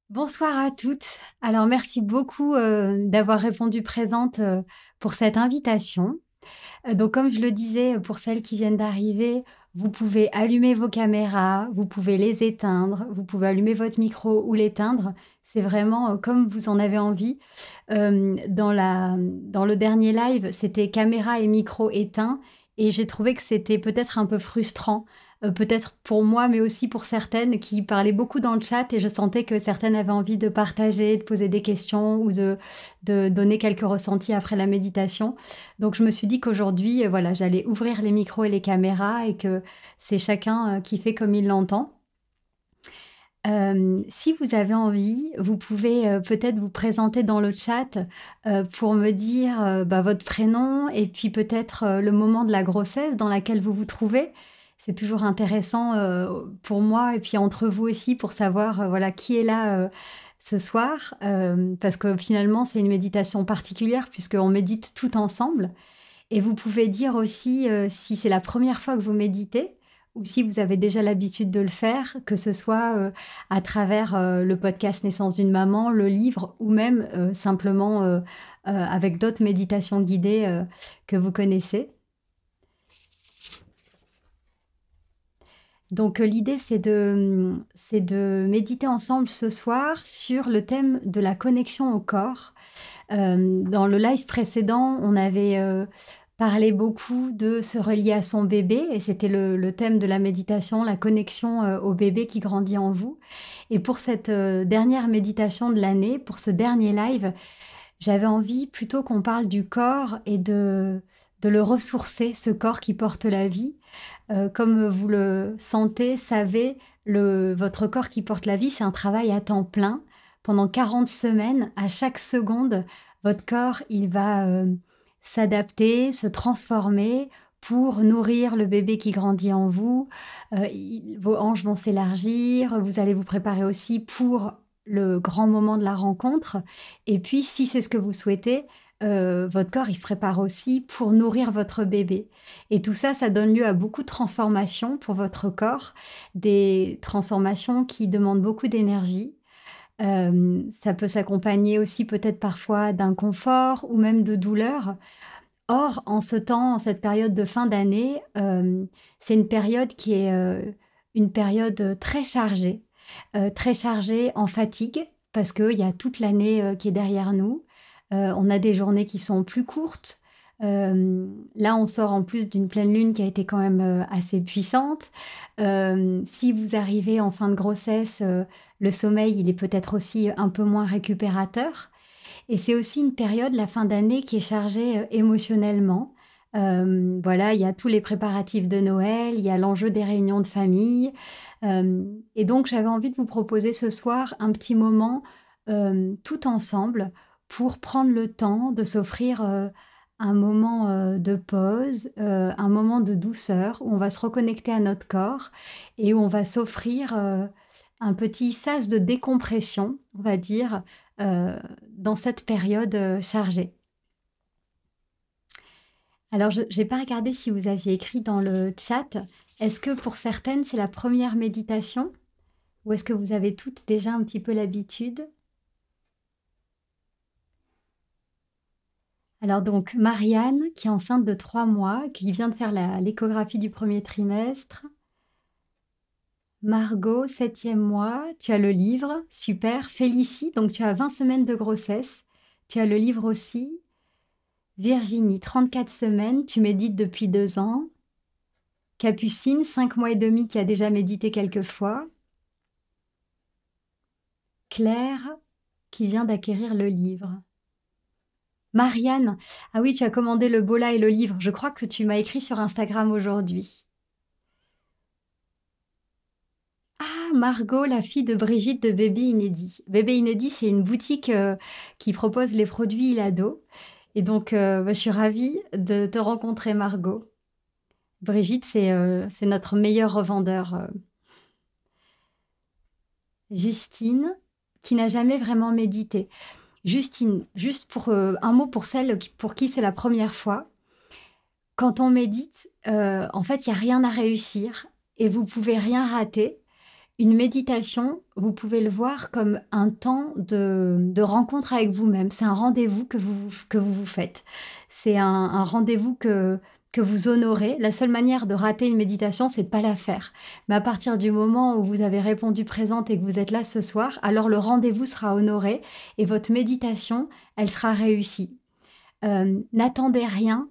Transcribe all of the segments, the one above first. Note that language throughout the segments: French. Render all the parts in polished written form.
Bonsoir à toutes. Alors merci beaucoup, d'avoir répondu présente, pour cette invitation. Donc comme je le disais, pour celles qui viennent d'arriver, vous pouvez allumer vos caméras, vous pouvez les éteindre, vous pouvez allumer votre micro ou l'éteindre. C'est vraiment, comme vous en avez envie. Dans le dernier live, c'était caméra et micro éteints et j'ai trouvé que c'était peut-être un peu frustrant, peut-être pour moi, mais aussi pour certaines qui parlaient beaucoup dans le chat et je sentais que certaines avaient envie de partager, de poser des questions ou de donner quelques ressentis après la méditation. Donc je me suis dit qu'aujourd'hui, voilà, j'allais ouvrir les micros et les caméras et que c'est chacun, qui fait comme il l'entend. Si vous avez envie, vous pouvez, peut-être vous présenter dans le chat, pour me dire, votre prénom et puis peut-être, le moment de la grossesse dans laquelle vous vous trouvez. C'est toujours intéressant, pour moi et puis entre vous aussi pour savoir, voilà, qui est là, ce soir. Parce que finalement, c'est une méditation particulière puisqu'on médite tout ensemble. Et vous pouvez dire aussi, si c'est la première fois que vous méditez ou si vous avez déjà l'habitude de le faire, que ce soit, à travers, le podcast Naissance d'une maman, le livre ou même, simplement, avec d'autres méditations guidées, que vous connaissez. Donc, l'idée c'est de méditer ensemble ce soir sur le thème de la connexion au corps. Dans le live précédent, on avait, parlé beaucoup de se relier à son bébé et c'était le thème de la méditation, la connexion, au bébé qui grandit en vous. Et pour cette, dernière méditation de l'année, pour ce dernier live, j'avais envie plutôt qu'on parle du corps et de le ressourcer, ce corps qui porte la vie. Comme vous le sentez, savez, votre corps qui porte la vie, c'est un travail à temps plein. Pendant 40 semaines, à chaque seconde, votre corps, il va s'adapter, se transformer pour nourrir le bébé qui grandit en vous. Vos hanches vont s'élargir, vous allez vous préparer aussi pour le grand moment de la rencontre. Et puis, si c'est ce que vous souhaitez, votre corps, il se prépare aussi pour nourrir votre bébé. Et tout ça, ça donne lieu à beaucoup de transformations pour votre corps, des transformations qui demandent beaucoup d'énergie. Ça peut s'accompagner aussi peut-être parfois d'inconfort ou même de douleur. Or, en cette période de fin d'année, c'est une période qui est, une période très chargée en fatigue parce qu'il y a toute l'année, qui est derrière nous. On a des journées qui sont plus courtes. Là, on sort en plus d'une pleine lune qui a été quand même, assez puissante. Si vous arrivez en fin de grossesse, le sommeil, il est peut-être aussi un peu moins récupérateur. Et c'est aussi une période, la fin d'année, qui est chargée, émotionnellement. Voilà, il y a tous les préparatifs de Noël, il y a l'enjeu des réunions de famille. Et donc j'avais envie de vous proposer ce soir un petit moment, tout ensemble pour prendre le temps de s'offrir, un moment, de pause, un moment de douceur où on va se reconnecter à notre corps et où on va s'offrir, un petit sas de décompression, on va dire, heu, dans cette période, chargée. Alors je j'ai pas regardé si vous aviez écrit dans le chat. Est-ce que pour certaines, c'est la première méditation? Ou est-ce que vous avez toutes déjà un petit peu l'habitude? Alors donc Marianne, qui est enceinte de 3 mois, qui vient de faire l'échographie du premier trimestre. Margot, 7e mois, tu as le livre, super. Félicie, donc tu as 20 semaines de grossesse, tu as le livre aussi. Virginie, 34 semaines, tu médites depuis 2 ans. Capucine, 5 mois et demi, qui a déjà médité quelques fois. Claire, qui vient d'acquérir le livre. Marianne, ah oui, tu as commandé le bola et le livre. Je crois que tu m'as écrit sur Instagram aujourd'hui. Ah, Margot, la fille de Brigitte de Bébé Inédit. Bébé Inédit, c'est une boutique, qui propose les produits Ilado. Et donc, je suis ravie de te rencontrer, Margot. Brigitte, c'est notre meilleur revendeur. Justine, qui n'a jamais vraiment médité. Justine, juste pour un mot pour celle pour qui c'est la première fois. Quand on médite, en fait, il n'y a rien à réussir et vous pouvez rien rater. Une méditation, vous pouvez le voir comme un temps de rencontre avec vous-même. C'est un rendez-vous que vous faites. C'est un rendez-vous que vous honorez. La seule manière de rater une méditation, c'est de pas la faire. Mais à partir du moment où vous avez répondu présente et que vous êtes là ce soir, alors le rendez-vous sera honoré et votre méditation, elle sera réussie. N'attendez rien.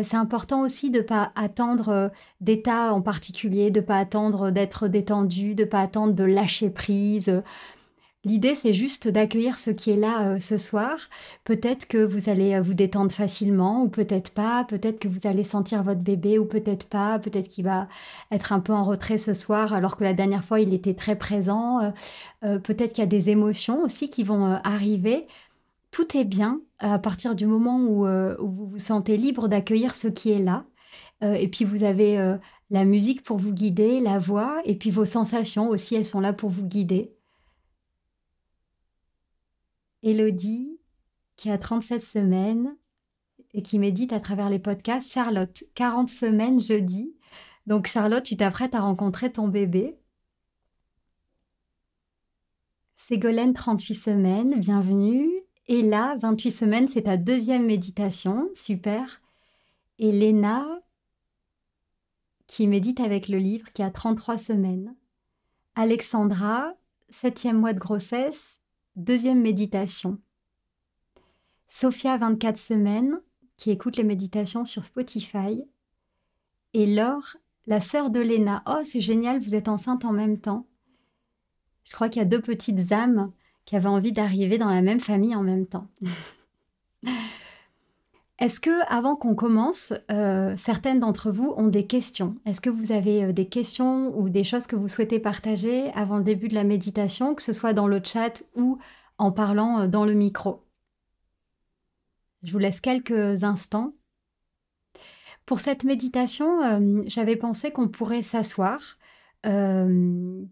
C'est important aussi de ne pas attendre d'état en particulier, de ne pas attendre d'être détendu, de ne pas attendre de lâcher prise. L'idée, c'est juste d'accueillir ce qui est là ce soir. Peut-être que vous allez vous détendre facilement ou peut-être pas. Peut-être que vous allez sentir votre bébé ou peut-être pas. Peut-être qu'il va être un peu en retrait ce soir alors que la dernière fois, il était très présent. Peut-être qu'il y a des émotions aussi qui vont arriver. Tout est bien à partir du moment où vous vous sentez libre d'accueillir ce qui est là. Et puis vous avez la musique pour vous guider, la voix, et puis vos sensations aussi, elles sont là pour vous guider. Élodie, qui a 37 semaines et qui médite à travers les podcasts. Charlotte, 40 semaines jeudi. Donc Charlotte, tu t'apprêtes à rencontrer ton bébé. Ségolène, 38 semaines, bienvenue. Et là, 28 semaines, c'est ta deuxième méditation, super. Et Léna, qui médite avec le livre, qui a 33 semaines. Alexandra, 7e mois de grossesse, deuxième méditation. Sophia, 24 semaines, qui écoute les méditations sur Spotify. Et Laure, la sœur de Léna. Oh, c'est génial, vous êtes enceinte en même temps. Je crois qu'il y a 2 petites âmes qui avaient envie d'arriver dans la même famille en même temps. Est-ce que, avant qu'on commence, certaines d'entre vous ont des questions? Est-ce que vous avez des questions ou des choses que vous souhaitez partager avant le début de la méditation, que ce soit dans le chat ou en parlant dans le micro? Je vous laisse quelques instants. Pour cette méditation, j'avais pensé qu'on pourrait s'asseoir,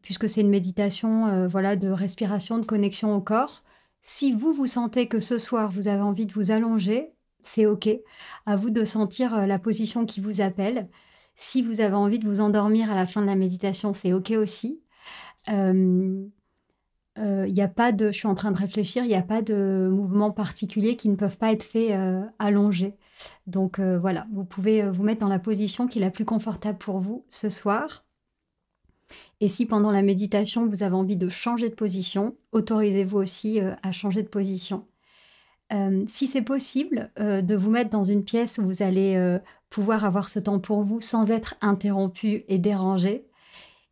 puisque c'est une méditation voilà, de respiration, de connexion au corps. Si vous, vous sentez que ce soir, vous avez envie de vous allonger, c'est OK. À vous de sentir la position qui vous appelle. Si vous avez envie de vous endormir à la fin de la méditation, c'est OK aussi. Y a pas de, je suis en train de réfléchir, il n'y a pas de mouvements particuliers qui ne peuvent pas être faits allongés. Donc voilà, vous pouvez vous mettre dans la position qui est la plus confortable pour vous ce soir. Et si pendant la méditation, vous avez envie de changer de position, autorisez-vous aussi à changer de position. Si c'est possible, de vous mettre dans une pièce où vous allez pouvoir avoir ce temps pour vous sans être interrompu et dérangé.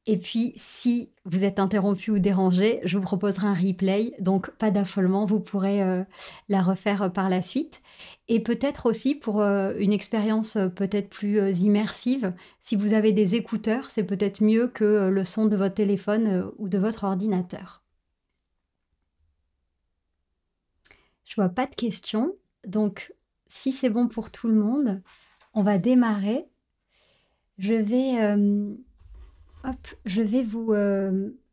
Et puis, si vous êtes interrompu ou dérangé, je vous proposerai un replay, donc pas d'affolement, vous pourrez la refaire par la suite. Et peut-être aussi pour une expérience peut-être plus immersive, si vous avez des écouteurs, c'est peut-être mieux que le son de votre téléphone ou de votre ordinateur. Je vois pas de questions, donc si c'est bon pour tout le monde, on va démarrer. Je vais vous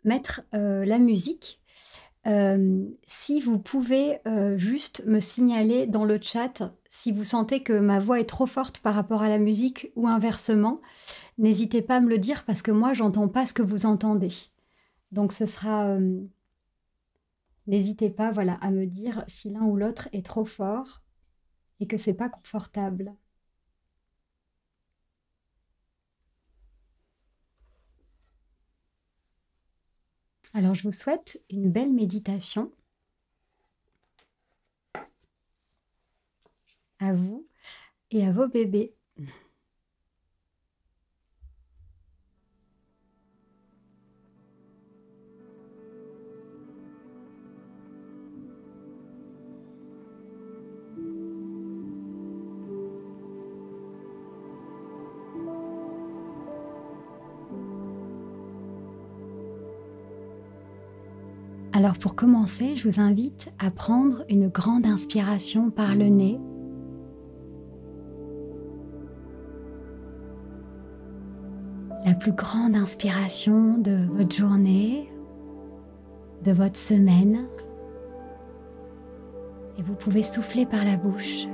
mettre la musique. Si vous pouvez juste me signaler dans le chat si vous sentez que ma voix est trop forte par rapport à la musique ou inversement, n'hésitez pas à me le dire parce que moi, j'entends pas ce que vous entendez. Donc ce sera... N'hésitez pas voilà, à me dire si l'un ou l'autre est trop fort et que c'est pas confortable. Alors, je vous souhaite une belle méditation à vous et à vos bébés. Alors pour commencer, je vous invite à prendre une grande inspiration par le nez. La plus grande inspiration de votre journée, de votre semaine. Et vous pouvez souffler par la bouche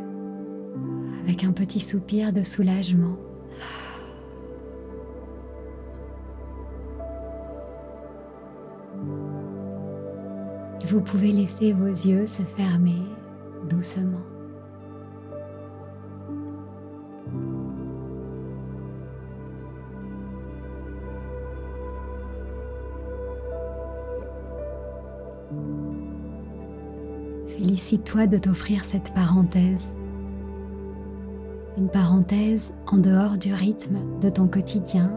avec un petit soupir de soulagement. Vous pouvez laisser vos yeux se fermer doucement. Félicite-toi de t'offrir cette parenthèse. Une parenthèse en dehors du rythme de ton quotidien.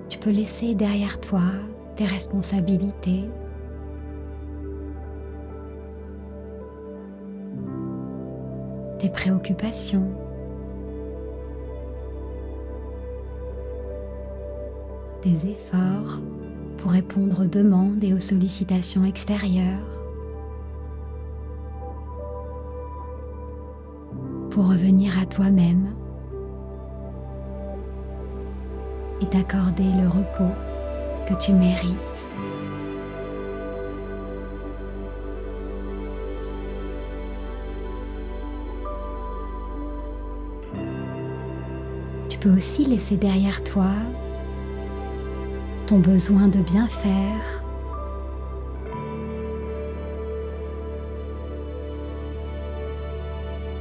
Tu peux laisser derrière toi tes responsabilités, tes préoccupations, des efforts pour répondre aux demandes et aux sollicitations extérieures, pour revenir à toi-même et t'accorder le repos que tu mérites. Tu peux aussi laisser derrière toi ton besoin de bien faire,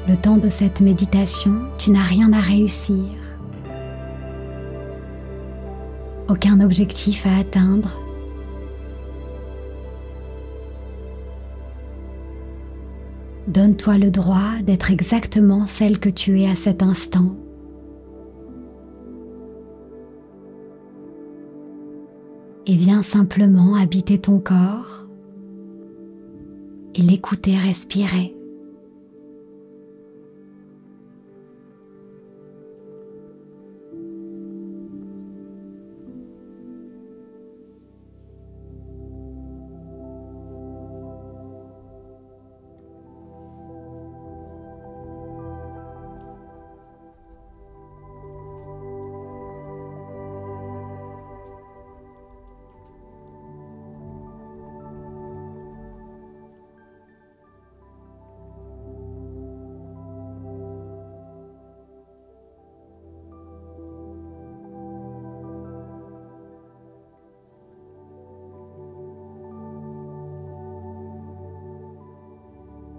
le temps de cette méditation, tu n'as rien à réussir, aucun objectif à atteindre. Donne-toi le droit d'être exactement celle que tu es à cet instant. Et viens simplement habiter ton corps et l'écouter respirer.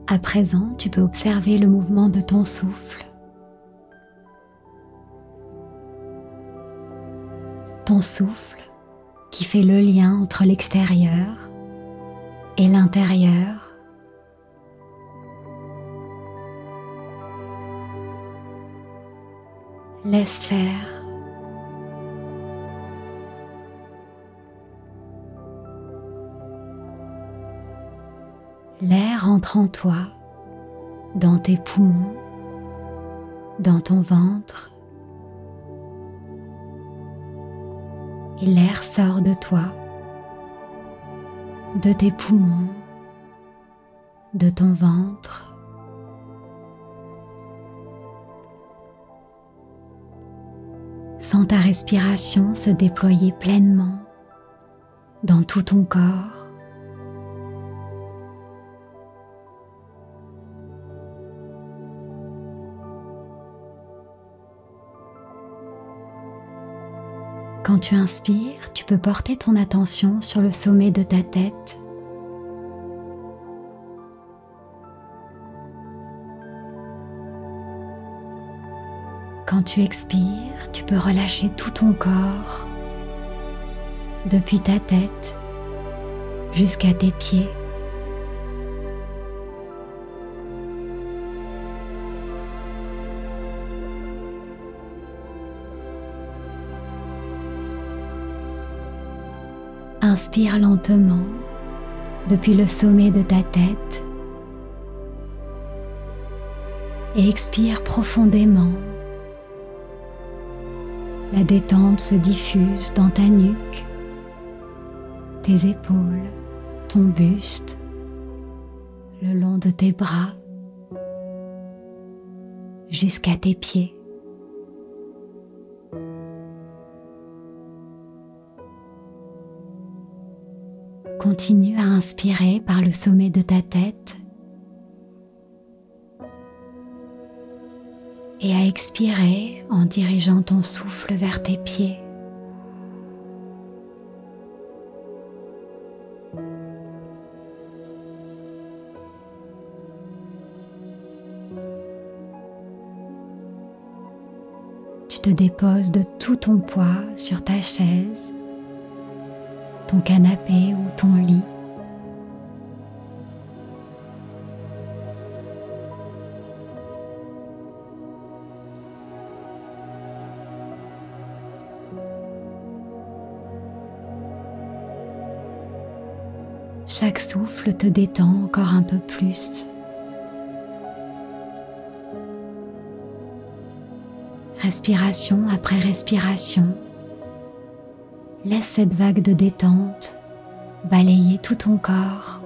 À présent, tu peux observer le mouvement de ton souffle. Ton souffle qui fait le lien entre l'extérieur et l'intérieur. Laisse faire. L'air entre en toi, dans tes poumons, dans ton ventre, et l'air sort de toi, de tes poumons, de ton ventre. Sens ta respiration se déployer pleinement dans tout ton corps. Quand tu inspires, tu peux porter ton attention sur le sommet de ta tête. Quand tu expires, tu peux relâcher tout ton corps, depuis ta tête jusqu'à tes pieds. Inspire lentement depuis le sommet de ta tête et expire profondément. La détente se diffuse dans ta nuque, tes épaules, ton buste, le long de tes bras, jusqu'à tes pieds. Continue à inspirer par le sommet de ta tête et à expirer en dirigeant ton souffle vers tes pieds. Tu te déposes de tout ton poids sur ta chaise, ton canapé ou ton lit. Chaque souffle te détend encore un peu plus. Respiration après respiration, laisse cette vague de détente balayer tout ton corps.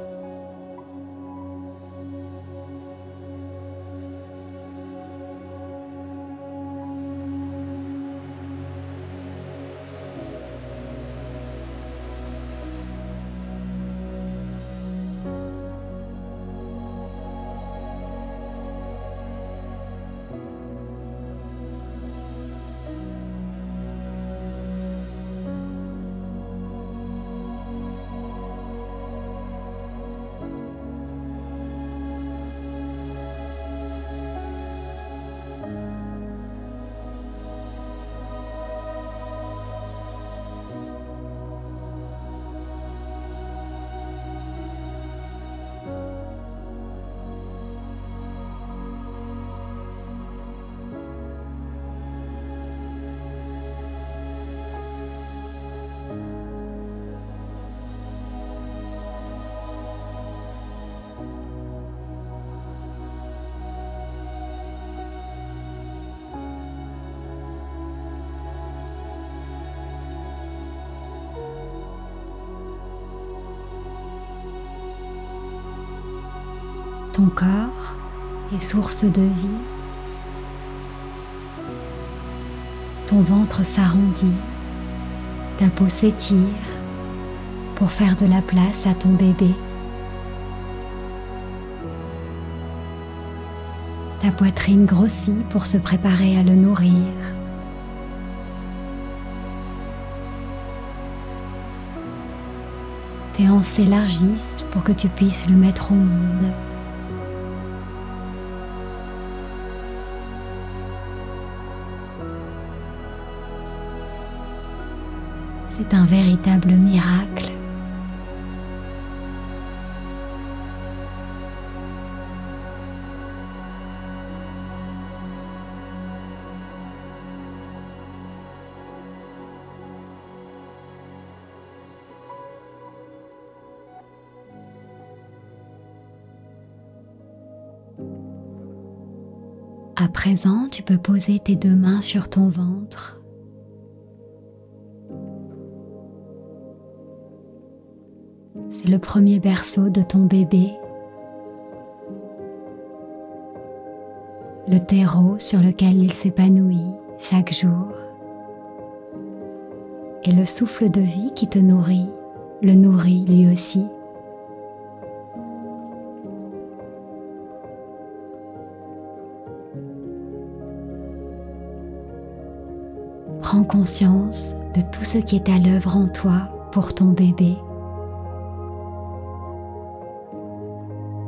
Ton corps est source de vie. Ton ventre s'arrondit, ta peau s'étire pour faire de la place à ton bébé. Ta poitrine grossit pour se préparer à le nourrir. Tes hanches s'élargissent pour que tu puisses le mettre au monde. C'est un véritable miracle. À présent, tu peux poser tes deux mains sur ton ventre. C'est le premier berceau de ton bébé, le terreau sur lequel il s'épanouit chaque jour, et le souffle de vie qui te nourrit, le nourrit lui aussi. Prends conscience de tout ce qui est à l'œuvre en toi pour ton bébé.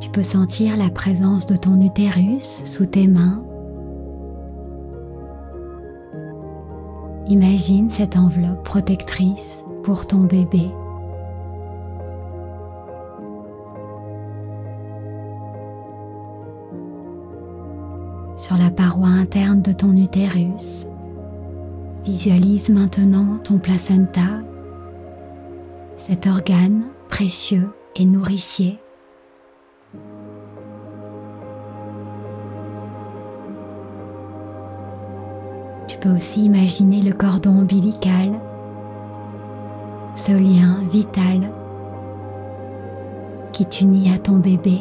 Tu peux sentir la présence de ton utérus sous tes mains. Imagine cette enveloppe protectrice pour ton bébé. Sur la paroi interne de ton utérus, visualise maintenant ton placenta, cet organe précieux et nourricier. Tu peux aussi imaginer le cordon ombilical, ce lien vital qui t'unit à ton bébé.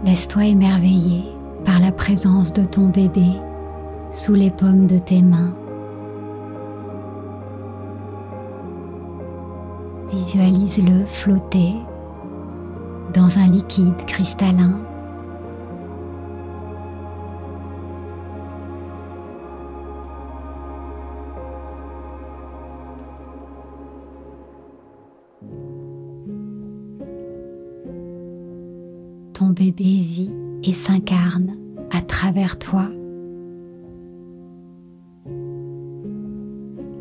Laisse-toi émerveiller par la présence de ton bébé sous les paumes de tes mains. Visualise-le flotter dans un liquide cristallin. Ton bébé vit et s'incarne à travers toi.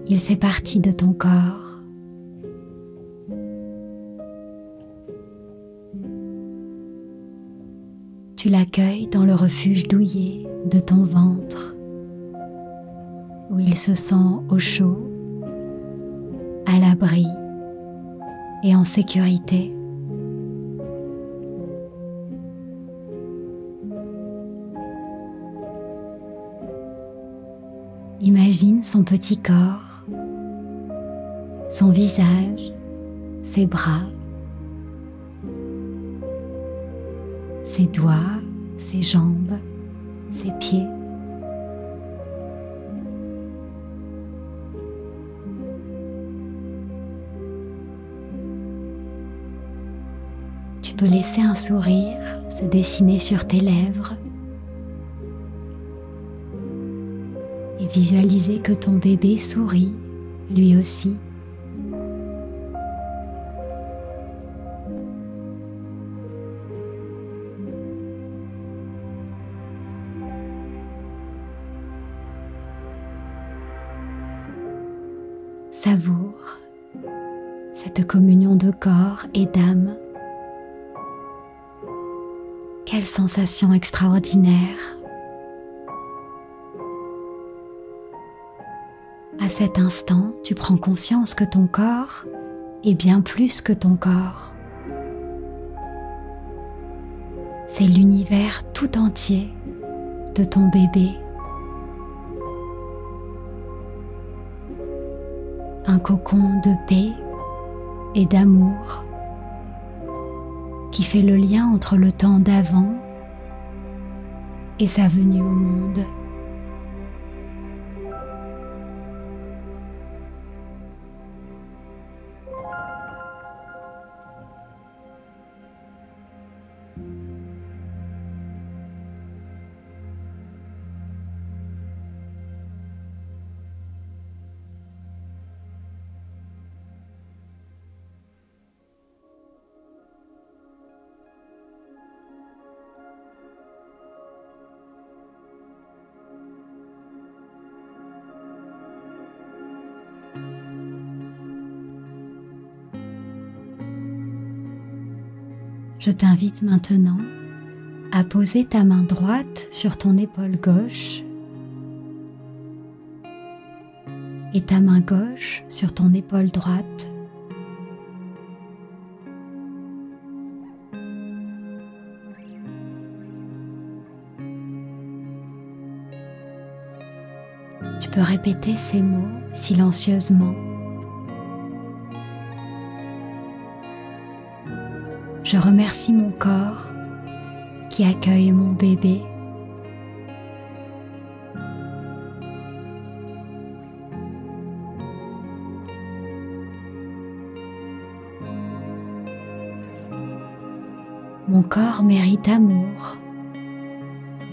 Il fait partie de ton corps. Tu l'accueilles dans le refuge douillet de ton ventre, où il se sent au chaud, à l'abri et en sécurité. Imagine son petit corps, son visage, ses bras, ses doigts, ses jambes, ses pieds. Tu peux laisser un sourire se dessiner sur tes lèvres et visualiser que ton bébé sourit lui aussi. Savoure cette communion de corps et d'âme. Quelle sensation extraordinaire! À cet instant, tu prends conscience que ton corps est bien plus que ton corps. C'est l'univers tout entier de ton bébé. Un cocon de paix et d'amour qui fait le lien entre le temps d'avant et sa venue au monde. Je t'invite maintenant à poser ta main droite sur ton épaule gauche et ta main gauche sur ton épaule droite. Tu peux répéter ces mots silencieusement. Je remercie mon corps qui accueille mon bébé. Mon corps mérite amour,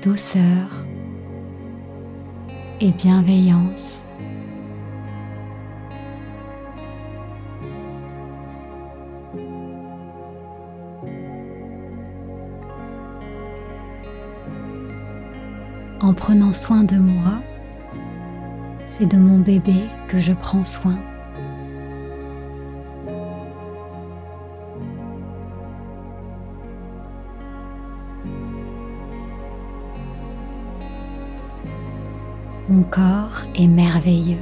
douceur et bienveillance. En prenant soin de moi, c'est de mon bébé que je prends soin. Mon corps est merveilleux.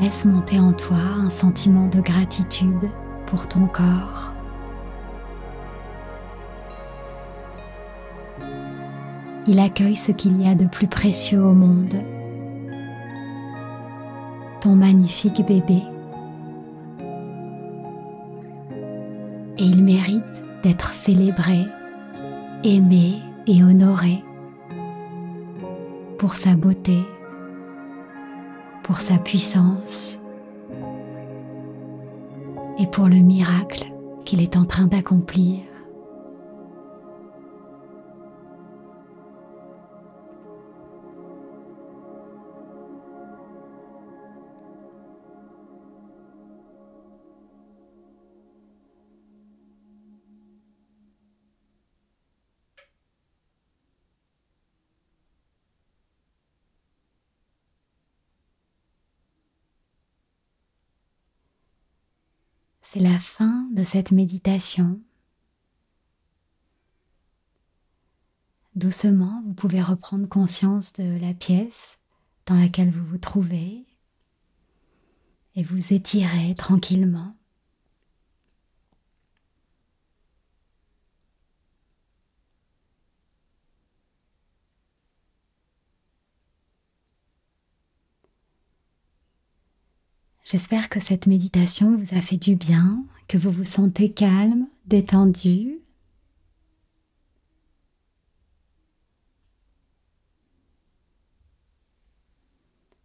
Laisse monter en toi un sentiment de gratitude pour ton corps. Il accueille ce qu'il y a de plus précieux au monde. Ton magnifique bébé. Et il mérite d'être célébré, aimé et honoré pour sa beauté, pour sa puissance et pour le miracle qu'il est en train d'accomplir. C'est la fin de cette méditation. Doucement, vous pouvez reprendre conscience de la pièce dans laquelle vous vous trouvez et vous étirer tranquillement. J'espère que cette méditation vous a fait du bien, que vous vous sentez calme, détendu.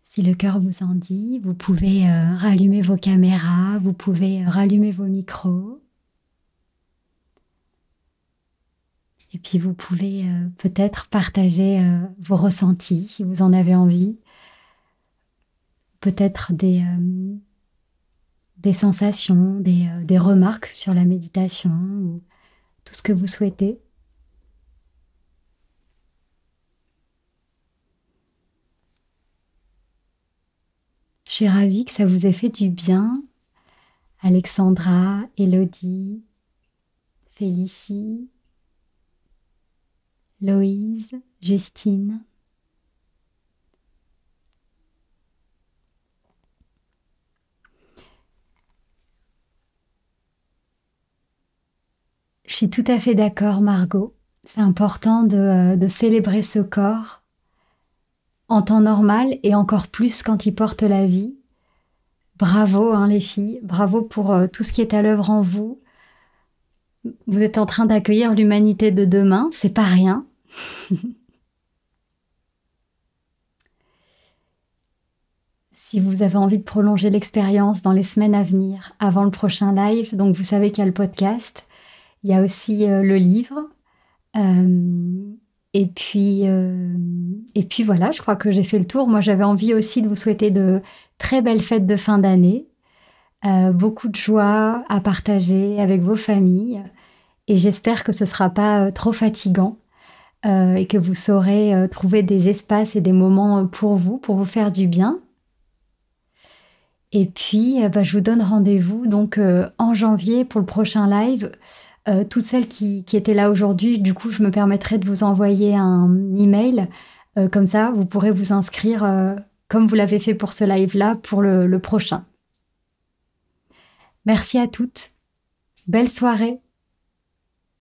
Si le cœur vous en dit, vous pouvez rallumer vos caméras, vous pouvez rallumer vos micros. Et puis vous pouvez peut-être partager vos ressentis si vous en avez envie. Peut-être des sensations, des remarques sur la méditation, ou tout ce que vous souhaitez. Je suis ravie que ça vous ait fait du bien. Alexandra, Élodie, Félicie, Loïse, Justine. Je suis tout à fait d'accord, Margot. C'est important de célébrer ce corps en temps normal et encore plus quand il porte la vie. Bravo les filles, bravo pour tout ce qui est à l'œuvre en vous. Vous êtes en train d'accueillir l'humanité de demain, c'est pas rien. Si vous avez envie de prolonger l'expérience dans les semaines à venir, avant le prochain live, donc vous savez qu'il y a le podcast, il y a aussi le livre. Et puis voilà, je crois que j'ai fait le tour. Moi, j'avais envie aussi de vous souhaiter de très belles fêtes de fin d'année, beaucoup de joie à partager avec vos familles. Et j'espère que ce ne sera pas trop fatigant et que vous saurez trouver des espaces et des moments pour vous faire du bien. Et puis, je vous donne rendez-vous donc en janvier pour le prochain live. Toutes celles qui étaient là aujourd'hui, du coup, je me permettrai de vous envoyer un email. Comme ça, vous pourrez vous inscrire comme vous l'avez fait pour ce live-là pour le prochain. Merci à toutes. Belle soirée.